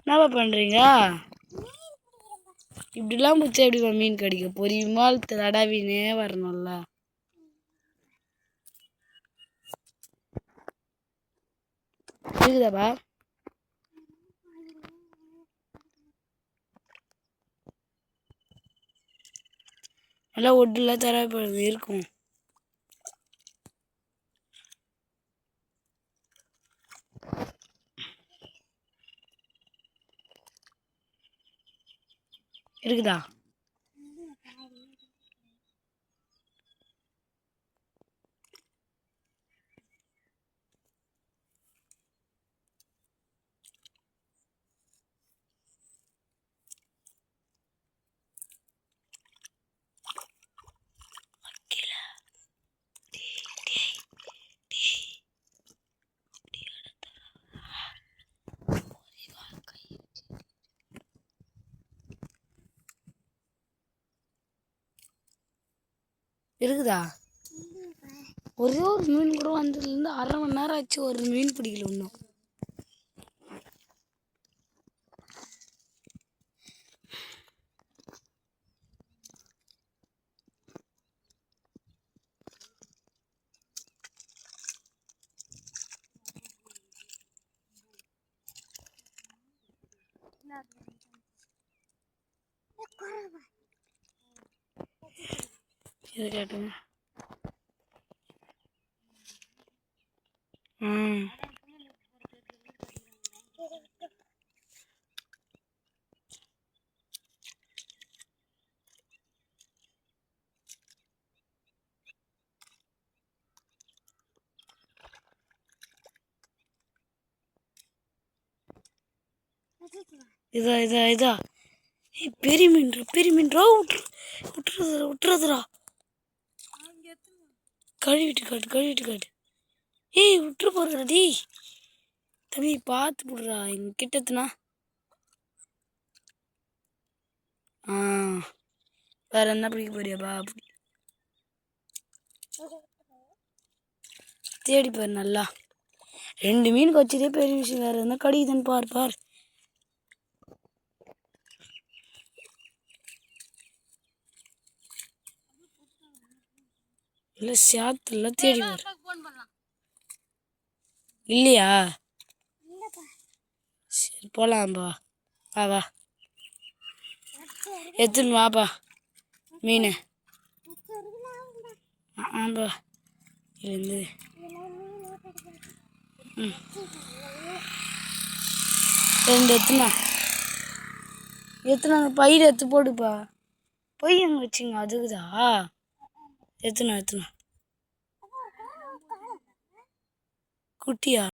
என்னப்பா பண்ணுறீங்க? இப்படிலாம் பிடிச்சா எப்படிப்பா மீன் கடிக்க பொறியுமா தடவினே வரணும்ல. இருக்குதாப்பா? நல்லா ஒட்டுல தரப்படுது இருக்கும். இருக்குதா? இருக்குதா? ஒரே ஒரு மீன் கூட வந்ததுலேருந்து 1/2 மணி நேரம் ஆச்சு. ஒரு மீன் பிடிக்கல இன்னும். இதை கேட்டுங்க. இதா பெரிய மீன்ரா விட்டுறதுரா. கழுவிட்டு காட்டு. ஏய் விட்டுரு போறா டி தம்பி, பார்த்து போடுறா. இங்க கிட்டத்துனா வேற என்ன பிடிக்க போறியாப்பா? தேடி பாரு நல்லா. 2 மீன் வச்சதே பெரிய விஷயம். வேற என்ன கடிக்குதுன்னு பார். இல்லை சேத்துல தேடி பாரு. இல்லையா? சரி போலாம்பா. வா எடுத்துன்னு வாப்பா மீன். ஆம்பா இருந்து ம் 2 எத்தனை பயிர் எடுத்து போடுப்பா. பொய் எங்க வச்சிங்க? அதுக்குதா எத்தனை குட்டியா?